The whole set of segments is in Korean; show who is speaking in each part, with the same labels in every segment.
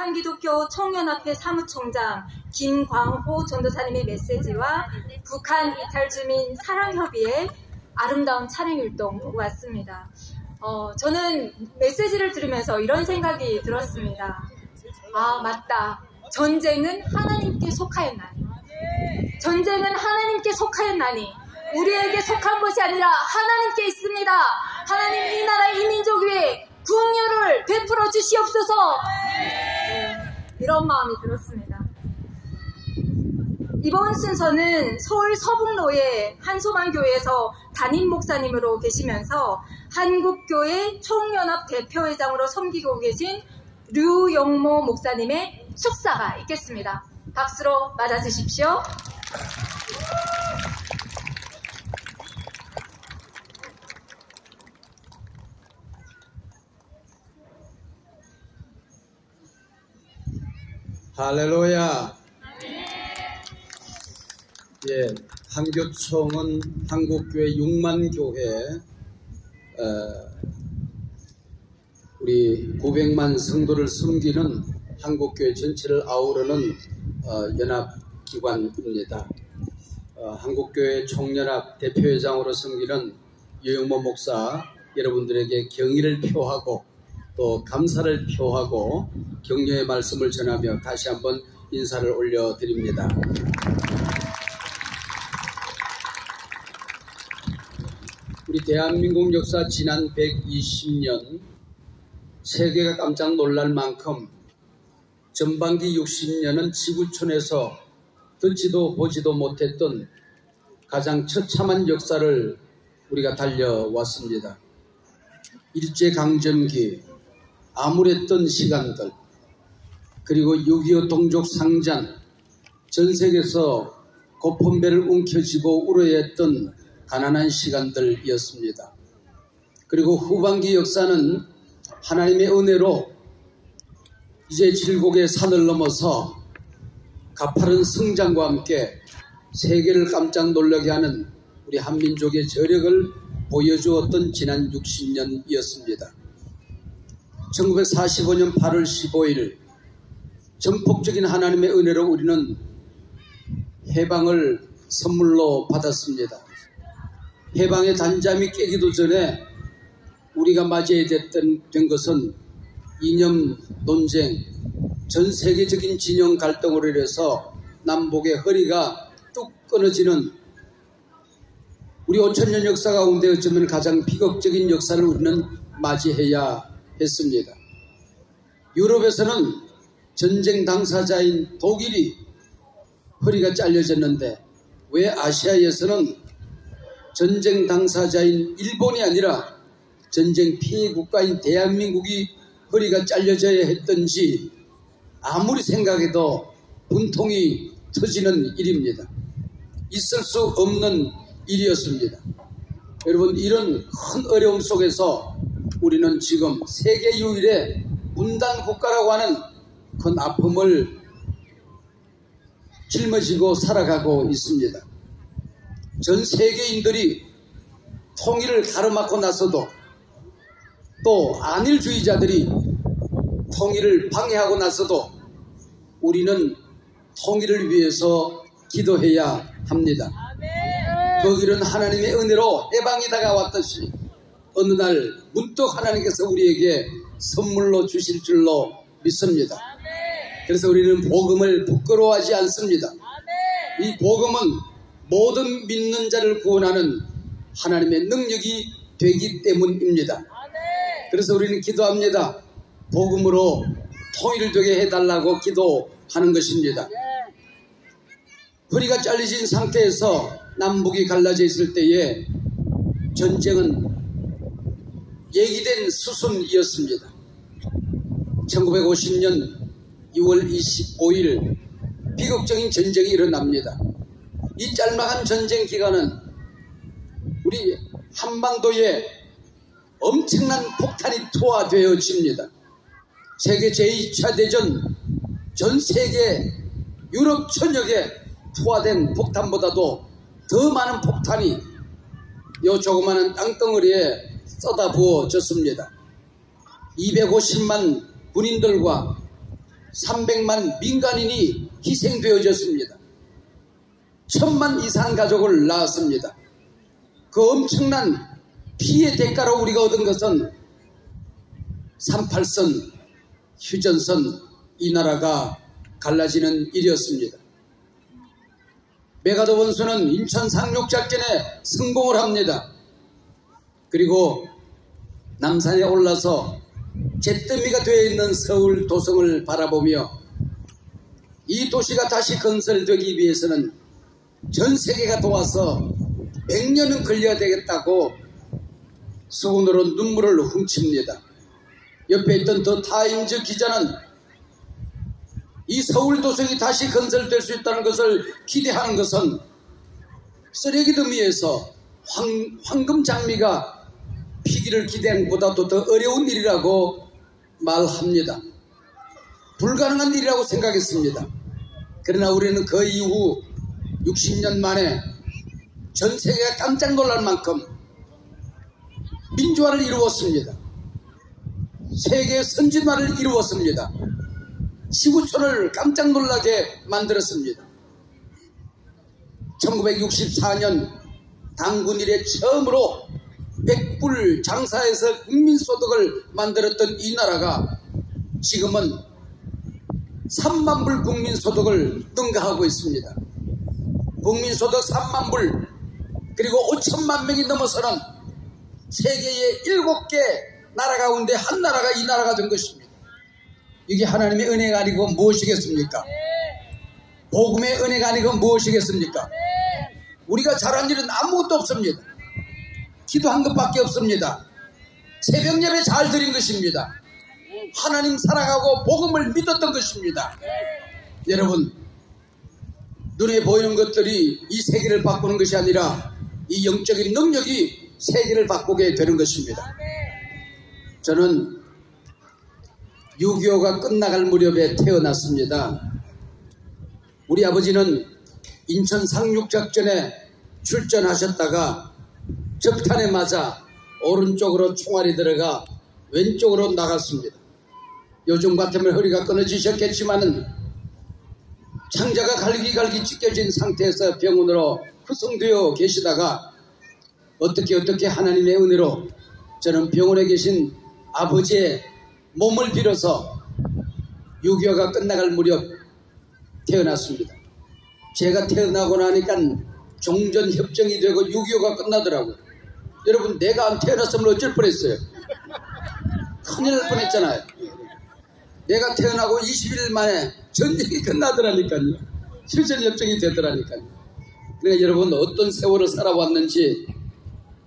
Speaker 1: 북한기독교 청년협회 사무총장 김광호 전도사님의 메시지와 북한 이탈주민 사랑협의회 아름다운 찬양율동 보고 왔습니다. 저는 메시지를 들으면서 이런 생각이 들었습니다. 아, 맞다. 전쟁은 하나님께 속하였나니. 전쟁은 하나님께 속하였나니. 우리에게 속한 것이 아니라 하나님께 있습니다. 하나님 이 나라 이 민족 위에 긍휼을 베풀어 주시옵소서. 이런 마음이 들었습니다. 이번 순서는 서울 서북로의 한소만교회에서 담임 목사님으로 계시면서 한국교회 총연합 대표회장으로 섬기고 계신 류영모 목사님의 축사가 있겠습니다. 박수로 맞아주십시오.
Speaker 2: 할렐루야. 예, 한교총은 한국교회 6만 교회 우리 900만 성도를 섬기는 한국교회 전체를 아우르는 연합기관입니다. 한국교회 총연합 대표회장으로 섬기는 유영모 목사 여러분들에게 경의를 표하고 또 감사를 표하고 격려의 말씀을 전하며 다시 한번 인사를 올려드립니다. 우리 대한민국 역사 지난 120년 세계가 깜짝 놀랄 만큼 전반기 60년은 지구촌에서 듣지도 보지도 못했던 가장 처참한 역사를 우리가 달려왔습니다. 일제강점기, 암울했던 시간들, 그리고 6.25 동족 상잔, 전 세계에서 고품배를 움켜쥐고 울어했던 가난한 시간들이었습니다. 그리고 후반기 역사는 하나님의 은혜로 이제 질곡의 산을 넘어서 가파른 성장과 함께 세계를 깜짝 놀라게 하는 우리 한민족의 저력을 보여주었던 지난 60년이었습니다. 1945년 8월 15일 전폭적인 하나님의 은혜로 우리는 해방을 선물로 받았습니다. 해방의 단잠이 깨기도 전에 우리가 맞이해야 된 것은 이념 논쟁, 전 세계적인 진영 갈등으로 인해서 남북의 허리가 뚝 끊어지는 우리 5천년 역사 가운데 어쩌면 가장 비극적인 역사를 우리는 맞이해야 했습니다. 유럽에서는 전쟁 당사자인 독일이 허리가 잘려졌는데 왜 아시아에서는 전쟁 당사자인 일본이 아니라 전쟁 피해 국가인 대한민국이 허리가 잘려져야 했던지 아무리 생각해도 분통이 터지는 일입니다. 있을 수 없는 일이었습니다. 여러분, 이런 큰 어려움 속에서 우리는 지금 세계 유일의 분단 국가라고 하는 큰 아픔을 짊어지고 살아가고 있습니다. 전 세계인들이 통일을 가로막고 나서도 또 안일주의자들이 통일을 방해하고 나서도 우리는 통일을 위해서 기도해야 합니다. 그 길은 하나님의 은혜로 해방이 다가왔듯이 어느 날 문득 하나님께서 우리에게 선물로 주실 줄로 믿습니다. 그래서 우리는 복음을 부끄러워하지 않습니다. 이 복음은 모든 믿는 자를 구원하는 하나님의 능력이 되기 때문입니다. 그래서 우리는 기도합니다. 복음으로 통일되게 해달라고 기도하는 것입니다. 허리가 잘려진 상태에서 남북이 갈라져 있을 때에 전쟁은 얘기된 수순이었습니다. 1950년 2월 25일 비극적인 전쟁이 일어납니다. 이 짤막한 전쟁 기간은 우리 한반도에 엄청난 폭탄이 투하되어집니다. 세계 제2차 대전 전 세계 유럽 전역에 투하된 폭탄보다도 더 많은 폭탄이 이 조그마한 땅덩어리에 쏟아부어졌습니다. 250만 군인들과 300만 민간인이 희생되어졌습니다. 1000만 이상 가족을 낳았습니다. 그 엄청난 피해 대가로 우리가 얻은 것은 38선, 휴전선, 이 나라가 갈라지는 일이었습니다. 메가더 원수는 인천 상륙작전에 성공을 합니다. 그리고 남산에 올라서 잿더미가 되어 있는 서울 도성을 바라보며 이 도시가 다시 건설되기 위해서는 전 세계가 도와서 100년은 걸려야 되겠다고 수군으로 눈물을 훔칩니다. 옆에 있던 더 타임즈 기자는 이 서울 도성이 다시 건설될 수 있다는 것을 기대하는 것은 쓰레기 더미에서 황금 장미가 피기를 기대한 것보다도 더 어려운 일이라고 말합니다. 불가능한 일이라고 생각했습니다. 그러나 우리는 그 이후 60년 만에 전 세계가 깜짝 놀랄 만큼 민주화를 이루었습니다. 세계 선진화를 이루었습니다. 지구촌을 깜짝 놀라게 만들었습니다. 1964년 당군 이래 처음으로 100불 장사해서 국민소득을 만들었던 이 나라가 지금은 3만 불 국민소득을 능가하고 있습니다. 국민소득 3만 불 그리고 5천만 명이 넘어서는 세계의 7개 나라 가운데 한 나라가 이 나라가 된 것입니다. 이게 하나님의 은혜가 아니고 무엇이겠습니까? 복음의 은혜가 아니고 무엇이겠습니까? 우리가 잘한 일은 아무것도 없습니다. 기도한 것밖에 없습니다. 새벽 예배 잘 드린 것입니다. 하나님 사랑하고 복음을 믿었던 것입니다. 여러분, 눈에 보이는 것들이 이 세계를 바꾸는 것이 아니라 이 영적인 능력이 세계를 바꾸게 되는 것입니다. 저는 6.25가 끝나갈 무렵에 태어났습니다. 우리 아버지는 인천 상륙작전에 출전하셨다가 적탄에 맞아 오른쪽으로 총알이 들어가 왼쪽으로 나갔습니다. 요즘 같으면 허리가 끊어지셨겠지만은 창자가 갈기갈기 찢겨진 상태에서 병원으로 후송되어 계시다가 어떻게 하나님의 은혜로 저는 병원에 계신 아버지의 몸을 빌어서 6.25가 끝나갈 무렵 태어났습니다. 제가 태어나고 나니까 종전협정이 되고 6.25가 끝나더라고요. 여러분, 내가 안 태어났으면 어쩔 뻔했어요. 큰일 날 뻔했잖아요. 내가 태어나고 20일 만에 전쟁이 끝나더라니까요. 휴전협정이 되더라니까요. 그러니까 여러분, 어떤 세월을 살아왔는지,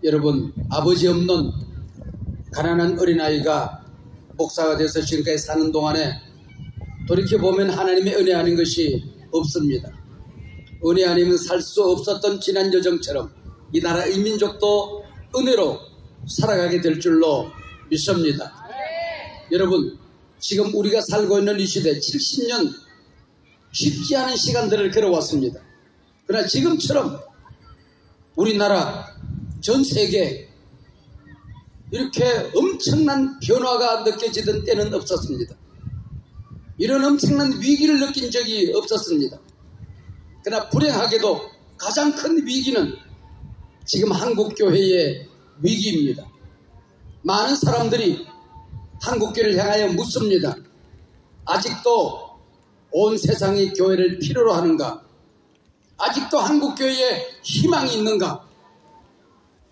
Speaker 2: 여러분, 아버지 없는 가난한 어린아이가 목사가 돼서 지금까지 사는 동안에 돌이켜보면 하나님의 은혜 아닌 것이 없습니다. 은혜 아니면 살 수 없었던 지난 여정처럼 이 나라 이 민족도 은혜로 살아가게 될 줄로 믿습니다. 여러분, 지금 우리가 살고 있는 이 시대 70년 쉽지 않은 시간들을 걸어왔습니다. 그러나 지금처럼 우리나라 전 세계 이렇게 엄청난 변화가 느껴지던 때는 없었습니다. 이런 엄청난 위기를 느낀 적이 없었습니다. 그러나 불행하게도 가장 큰 위기는 지금 한국교회의 위기입니다. 많은 사람들이 한국교회를 향하여 묻습니다. 아직도 온 세상이 교회를 필요로 하는가? 아직도 한국교회에 희망이 있는가?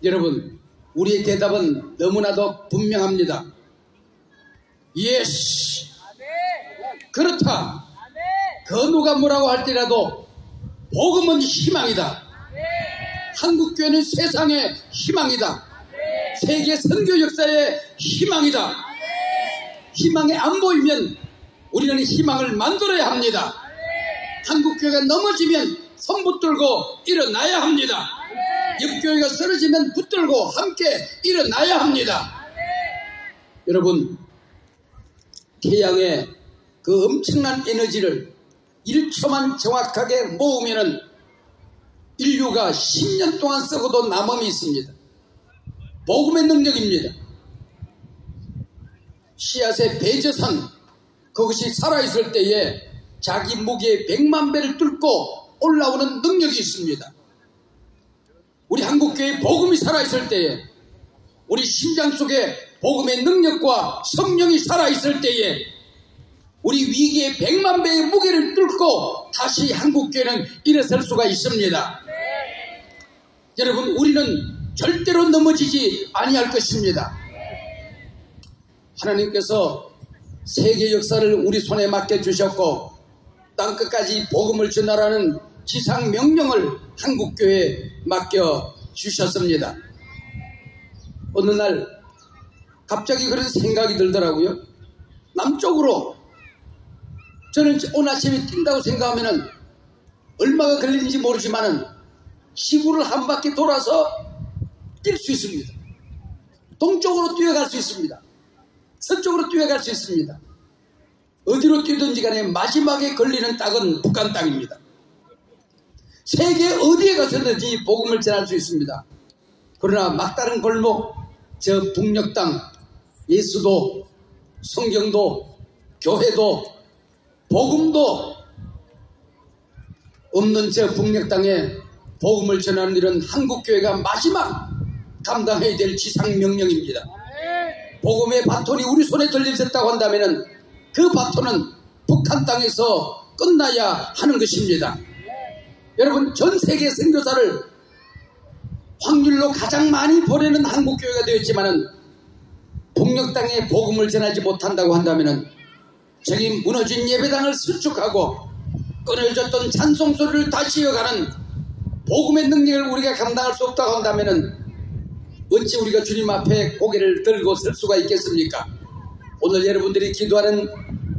Speaker 2: 여러분, 우리의 대답은 너무나도 분명합니다. 예스! 그렇다. 그 누가 뭐라고 할지라도 복음은 희망이다. 한국교회는 세상의 희망이다. 세계 선교 역사의 희망이다. 희망이 안 보이면 우리는 희망을 만들어야 합니다. 한국교회가 넘어지면 손 붙들고 일어나야 합니다. 옆교회가 쓰러지면 붙들고 함께 일어나야 합니다. 여러분, 태양의 그 엄청난 에너지를 1초만 정확하게 모으면은 인류가 10년 동안 썩어도 남음이 있습니다. 복음의 능력입니다. 씨앗의 배제선, 그것이 살아있을 때에 자기 무게의 100만 배를 뚫고 올라오는 능력이 있습니다. 우리 한국교회 복음이 살아있을 때에, 우리 심장 속에 복음의 능력과 성령이 살아있을 때에 우리 위기의 100만 배의 무게를 뚫고 다시 한국교회는 일어설 수가 있습니다. 여러분, 우리는 절대로 넘어지지 아니할 것입니다. 하나님께서 세계 역사를 우리 손에 맡겨주셨고 땅끝까지 복음을 전하라는 지상 명령을 한국교회에 맡겨주셨습니다. 어느 날 갑자기 그런 생각이 들더라고요. 남쪽으로 저는 오늘 아침에 뛴다고 생각하면은 얼마가 걸리는지 모르지만은 지구를 한 바퀴 돌아서 뛸 수 있습니다. 동쪽으로 뛰어갈 수 있습니다. 서쪽으로 뛰어갈 수 있습니다. 어디로 뛰든지 간에 마지막에 걸리는 땅은 북한 땅입니다. 세계 어디에 가서든지 복음을 전할 수 있습니다. 그러나 막다른 골목, 저 북녘 땅, 예수도, 성경도, 교회도, 복음도 없는 저 북녘 땅에 복음을 전하는 일은 한국교회가 마지막 감당해야 될 지상명령입니다. 복음의 바톤이 우리 손에 들려졌다고 한다면 그 바톤은 북한 땅에서 끝나야 하는 것입니다. 여러분, 전 세계 선교사를 확률로 가장 많이 보내는 한국교회가 되었지만 북녘 땅에 복음을 전하지 못한다고 한다면 저기 무너진 예배당을 수축하고 끊어졌던 찬송소리를 다시 이어가는 복음의 능력을 우리가 감당할 수 없다고 한다면 어찌 우리가 주님 앞에 고개를 들고 설 수가 있겠습니까? 오늘 여러분들이 기도하는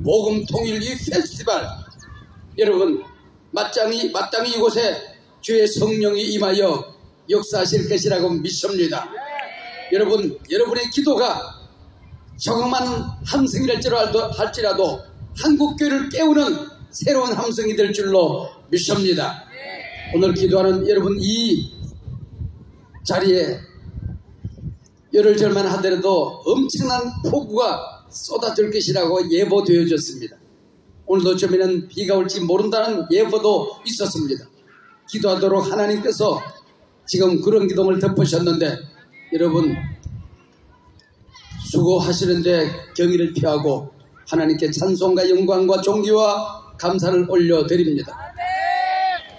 Speaker 2: 복음 통일이 페스티벌, 여러분 마땅히 이곳에 주의 성령이 임하여 역사하실 것이라고 믿습니다. 여러분, 여러분의 기도가 조그만 함성이랄지라도 한국교회를 깨우는 새로운 함성이 될 줄로 믿습니다. 오늘 기도하는 여러분, 이 자리에 열흘절만 하더라도 엄청난 폭우가 쏟아질 것이라고 예보되어졌습니다. 오늘도 처음에는 비가 올지 모른다는 예보도 있었습니다. 기도하도록 하나님께서 지금 그런 기도를 덮으셨는데 여러분 수고하시는데 경의를 표하고 하나님께 찬송과 영광과 존귀와 감사를 올려드립니다.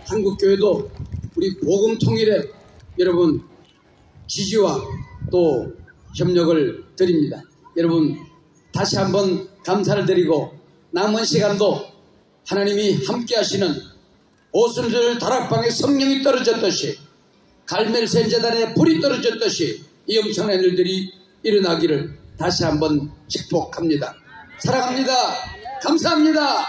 Speaker 2: 한국교회도 우리 복음 통일에 여러분 지지와 또 협력을 드립니다. 여러분 다시 한번 감사를 드리고 남은 시간도 하나님이 함께 하시는 오순절 다락방에 성령이 떨어졌듯이 갈멜 제단에 불이 떨어졌듯이 이 엄청난 일들이 일어나기를 다시 한번 축복합니다. 사랑합니다. 감사합니다.